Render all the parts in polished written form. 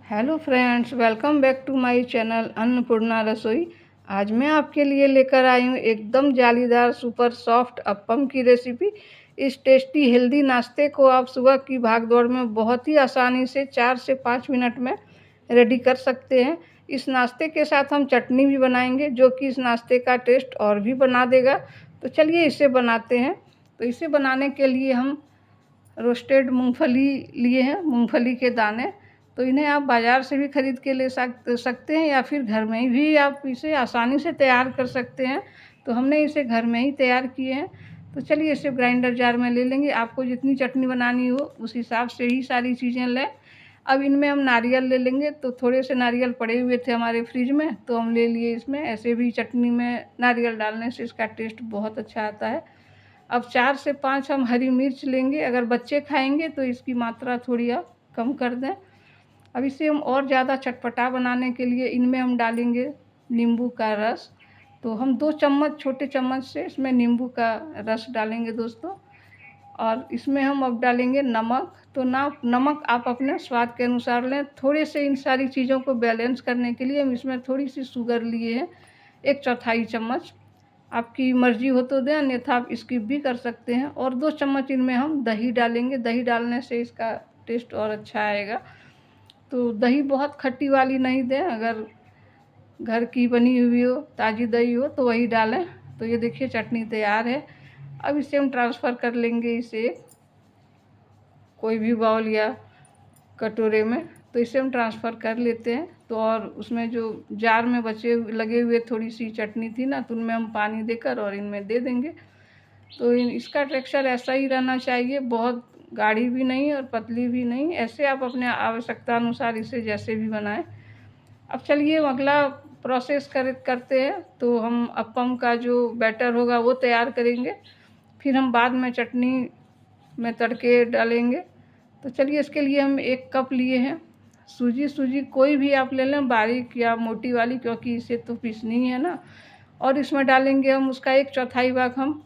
Hello friends, welcome back to my channel Annapurna Rasoi. आज मैं आपके लिए लेकर आई हूँ एकदम जालीदार सुपर सॉफ्ट अप्पम की रेसिपी। इस टेस्टी हेल्दी नाश्ते को आप सुबह की भागदौड़ में बहुत ही आसानी से 4 से 5 मिनट में रेडी कर सकते हैं। इस नाश्ते के साथ हम चटनी भी बनाएंगे जो कि इस नाश्ते का टेस्ट और भी बना देगा। तो चलिए इसे बनाते हैं। तो इसे बनाने के लिए हम रोस्टेड मूंगफली लिए हैं, मूंगफली के दाने। तो इन्हें आप बाज़ार से भी ख़रीद के ले सकते हैं या फिर घर में भी आप इसे आसानी से तैयार कर सकते हैं। तो हमने इसे घर में ही तैयार किए हैं। तो चलिए इसे ग्राइंडर जार में ले लेंगे। आपको जितनी चटनी बनानी हो उस हिसाब से ही सारी चीज़ें लें। अब इनमें हम नारियल ले लेंगे। तो थोड़े से नारियल पड़े हुए थे हमारे फ्रिज में, तो हम ले लिए इसमें। ऐसे भी चटनी में नारियल डालने से इसका टेस्ट बहुत अच्छा आता है। अब 4 से 5 हम हरी मिर्च लेंगे। अगर बच्चे खाएंगे तो इसकी मात्रा थोड़ी आप कम कर दें। अब इसे हम और ज़्यादा चटपटा बनाने के लिए इनमें हम डालेंगे नींबू का रस। तो हम 2 चम्मच, छोटे चम्मच से इसमें नींबू का रस डालेंगे दोस्तों। और इसमें हम अब डालेंगे नमक। तो नमक आप अपने स्वाद के अनुसार लें। थोड़े से इन सारी चीज़ों को बैलेंस करने के लिए हम इसमें थोड़ी सी शुगर लिए हैं, 1/4 चम्मच। आपकी मर्ज़ी हो तो दें, अन्यथा आप स्किप भी कर सकते हैं। और 2 चम्मच इनमें हम दही डालेंगे। दही डालने से इसका टेस्ट और अच्छा आएगा। तो दही बहुत खट्टी वाली नहीं दें, अगर घर की बनी हुई हो, ताज़ी दही हो तो वही डालें। तो ये देखिए चटनी तैयार है। अब इसे हम ट्रांसफ़र कर लेंगे इसे कोई भी बाउल या कटोरे में। तो इसे हम ट्रांसफ़र कर लेते हैं। तो और उसमें जो जार में लगे हुए थोड़ी सी चटनी थी ना, तो उनमें हम पानी देकर और इनमें दे देंगे। तो इसका टेक्सचर ऐसा ही रहना चाहिए, बहुत गाढ़ी भी नहीं और पतली भी नहीं। ऐसे आप अपने आवश्यकता अनुसार इसे जैसे भी बनाएं। अब चलिए अगला प्रोसेस करते हैं। तो हम अप्पम का जो बैटर होगा वो तैयार करेंगे, फिर हम बाद में चटनी में तड़के डालेंगे। तो चलिए इसके लिए हम 1 कप लिए हैं सूजी कोई भी आप ले लें, बारीक या मोटी वाली, क्योंकि इसे तो पीसनी है ना। और इसमें डालेंगे हम उसका 1/4 भाग हम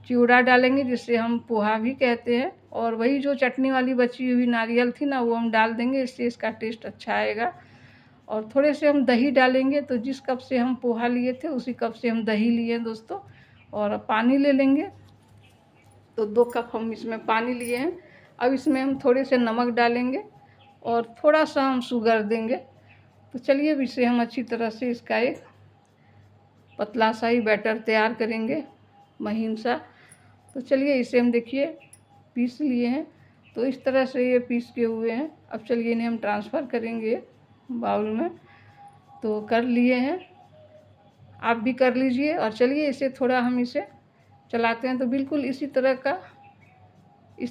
चिवड़ा डालेंगे, जिसे हम पोहा भी कहते हैं। और वही जो चटनी वाली बची हुई नारियल थी ना, वो हम डाल देंगे, इससे इसका टेस्ट अच्छा आएगा। और थोड़े से हम दही डालेंगे। तो जिस कप से हम पोहा लिए थे उसी कप से हम दही लिए हैं दोस्तों। और पानी ले लेंगे। तो 2 कप हम इसमें पानी लिए हैं। अब इसमें हम थोड़े से नमक डालेंगे और थोड़ा सा हम शुगर देंगे। तो चलिए अब इसे हम अच्छी तरह से इसका एक पतला सा ही बैटर तैयार करेंगे, महीन सा। तो चलिए इसे हम देखिए पीस लिए हैं। तो इस तरह से ये पीस के हुए हैं। अब चलिए इन्हें हम ट्रांसफ़र करेंगे बाउल में। तो कर लिए हैं, आप भी कर लीजिए। और चलिए इसे थोड़ा हम इसे चलाते हैं। तो बिल्कुल इस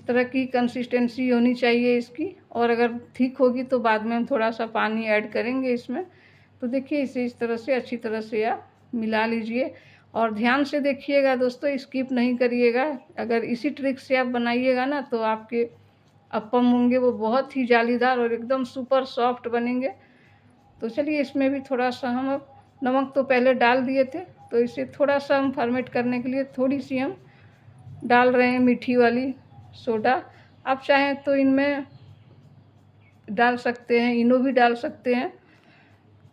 तरह की कंसिस्टेंसी होनी चाहिए इसकी। और अगर ठीक होगी तो बाद में हम थोड़ा सा पानी ऐड करेंगे इसमें। तो देखिए इसे इस तरह से अच्छी तरह से आप मिला लीजिए। और ध्यान से देखिएगा दोस्तों, स्किप नहीं करिएगा। अगर इसी ट्रिक से आप बनाइएगा ना, तो आपके अप्पम होंगे वो बहुत ही जालीदार और एकदम सुपर सॉफ्ट बनेंगे। तो चलिए इसमें भी थोड़ा सा हम अब नमक तो पहले डाल दिए थे, तो इसे थोड़ा सा हम फर्मेंट करने के लिए थोड़ी सी हम डाल रहे हैं मीठी वाली सोडा। आप चाहें तो इनमें डाल सकते हैं, इनो भी डाल सकते हैं।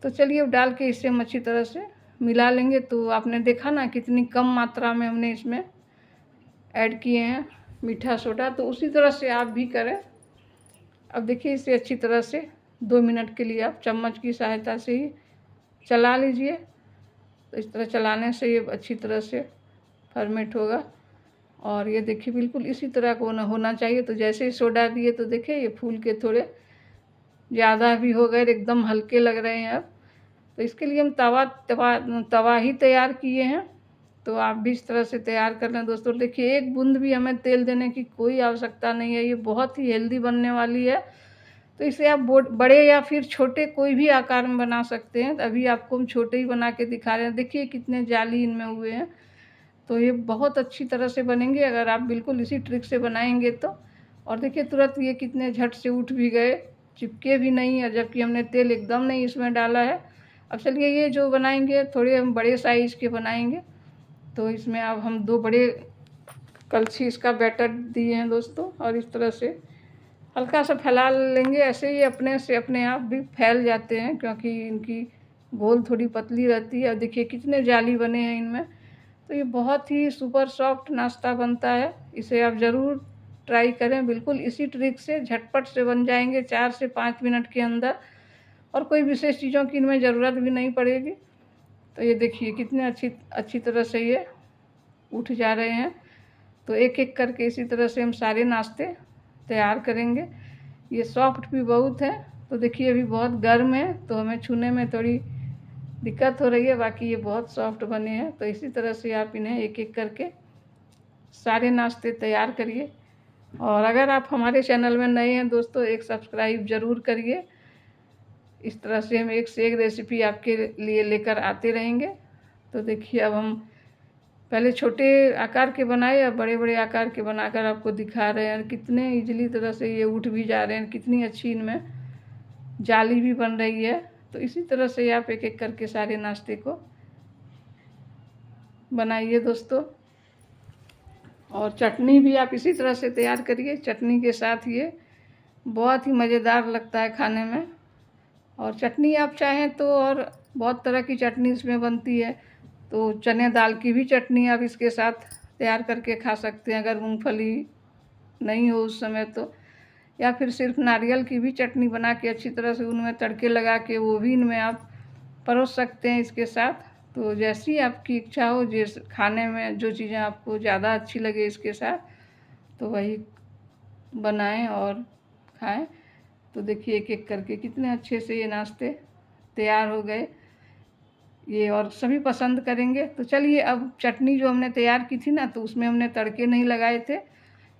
तो चलिए अब डाल के इसे हम अच्छी तरह से मिला लेंगे। तो आपने देखा ना कितनी कम मात्रा में हमने इसमें ऐड किए हैं मीठा सोडा। तो उसी तरह से आप भी करें। अब देखिए इसे अच्छी तरह से 2 मिनट के लिए आप चम्मच की सहायता से ही चला लीजिए। तो इस तरह चलाने से ये अच्छी तरह से फर्मेंट होगा। और ये देखिए बिल्कुल इसी तरह को होना चाहिए। तो जैसे ही सोडा दिए तो देखिए ये फूल के थोड़े ज़्यादा भी हो गए, एकदम हल्के लग रहे हैं अब। तो इसके लिए हम तवा ही तैयार किए हैं। तो आप भी इस तरह से तैयार कर लें दोस्तों। देखिए 1 बूंद भी हमें तेल देने की कोई आवश्यकता नहीं है, ये बहुत ही हेल्दी बनने वाली है। तो इसे आप बड़े या फिर छोटे कोई भी आकार में बना सकते हैं। अभी आपको हम छोटे ही बना के दिखा रहे हैं, देखिए कितने जाली इनमें हुए हैं। तो ये बहुत अच्छी तरह से बनेंगे अगर आप बिल्कुल इसी ट्रिक से बनाएंगे तो। और देखिए तुरंत ये कितने झट से उठ भी गए, चिपके भी नहीं है, जबकि हमने तेल एकदम नहीं इसमें डाला है। अब चलिए ये जो बनाएंगे थोड़े हम बड़े साइज़ के बनाएंगे। तो इसमें अब हम 2 बड़े कलछी इसका बैटर दिए हैं दोस्तों। और इस तरह से हल्का सा फैला लेंगे। ऐसे ही अपने से अपने आप भी फैल जाते हैं, क्योंकि इनकी गोल थोड़ी पतली रहती है। और देखिए कितने जाली बने हैं इनमें। तो ये बहुत ही सुपर सॉफ्ट नाश्ता बनता है। इसे आप ज़रूर ट्राई करें। बिल्कुल इसी ट्रिक से झटपट से बन जाएंगे 4 से 5 मिनट के अंदर, और कोई विशेष चीज़ों की इनमें ज़रूरत भी नहीं पड़ेगी। तो ये देखिए कितने अच्छी तरह से ये उठ जा रहे हैं। तो एक एक करके इसी तरह से हम सारे नाश्ते तैयार करेंगे। ये सॉफ्ट भी बहुत है। तो देखिए अभी बहुत गर्म है तो हमें छूने में थोड़ी दिक्कत हो रही है, बाकी ये बहुत सॉफ्ट बने हैं। तो इसी तरह से आप इन्हें एक एक करके सारे नाश्ते तैयार करिए। और अगर आप हमारे चैनल में नए हैं दोस्तों, एक सब्सक्राइब ज़रूर करिए। इस तरह से हम एक से एक रेसिपी आपके लिए लेकर आते रहेंगे। तो देखिए अब हम पहले छोटे आकार के बनाए, अब बड़े बड़े आकार के बनाकर आपको दिखा रहे हैं। कितने इजीली तरह से ये उठ भी जा रहे हैं, कितनी अच्छी इनमें जाली भी बन रही है। तो इसी तरह से आप एक एक करके सारे नाश्ते को बनाइए दोस्तों। और चटनी भी आप इसी तरह से तैयार करिए। चटनी के साथ ये बहुत ही मज़ेदार लगता है खाने में। और चटनी आप चाहें तो और बहुत तरह की चटनी इसमें बनती है। तो चने दाल की भी चटनी आप इसके साथ तैयार करके खा सकते हैं, अगर मूंगफली नहीं हो उस समय तो। या फिर सिर्फ नारियल की भी चटनी बना के अच्छी तरह से उनमें तड़के लगा के वो भी इनमें आप परोस सकते हैं इसके साथ। तो जैसी आपकी इच्छा हो, जिस खाने में जो चीज़ें आपको ज़्यादा अच्छी लगे इसके साथ, तो वही बनाएं और खाएं। तो देखिए एक एक करके कितने अच्छे से ये नाश्ते तैयार हो गए ये, और सभी पसंद करेंगे। तो चलिए अब चटनी जो हमने तैयार की थी ना, तो उसमें हमने तड़के नहीं लगाए थे,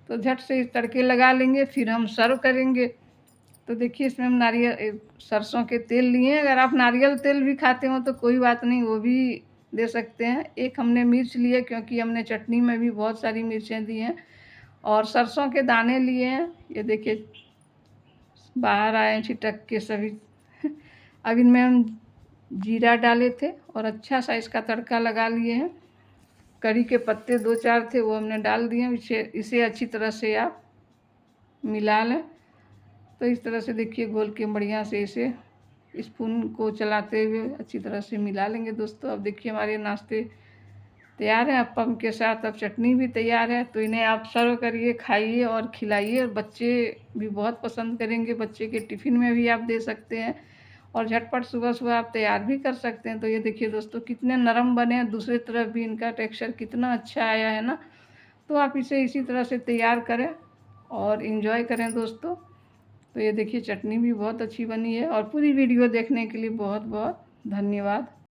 तो झट से इस तड़के लगा लेंगे, फिर हम सर्व करेंगे। तो देखिए इसमें हम नारियल सरसों के तेल लिए हैं। अगर आप नारियल तेल भी खाते हो तो कोई बात नहीं, वो भी दे सकते हैं। एक हमने मिर्च लिए, क्योंकि हमने चटनी में भी बहुत सारी मिर्चें दी हैं। और सरसों के दाने लिए हैं, ये देखिए बाहर आए छिटक के सभी। अब इनमें हम जीरा डाले थे और अच्छा सा इसका तड़का लगा लिए हैं। करी के पत्ते 2-4 थे, वो हमने डाल दिए। इसे अच्छी तरह से आप मिला लें। तो इस तरह से देखिए घोल के बढ़िया से इसे स्पून को चलाते हुए अच्छी तरह से मिला लेंगे दोस्तों। अब देखिए हमारे नाश्ते तैयार हैं अप्पम के साथ। अब चटनी भी तैयार है, तो इन्हें आप सर्व करिए, खाइए और खिलाइए। और बच्चे भी बहुत पसंद करेंगे। बच्चे के टिफ़िन में भी आप दे सकते हैं, और झटपट सुबह सुबह आप तैयार भी कर सकते हैं। तो ये देखिए दोस्तों कितने नरम बने हैं, दूसरी तरफ भी इनका टेक्सचर कितना अच्छा आया है ना। तो आप इसे इसी तरह से तैयार करें और इन्जॉय करें दोस्तों। तो ये देखिए चटनी भी बहुत अच्छी बनी है। और पूरी वीडियो देखने के लिए बहुत बहुत धन्यवाद।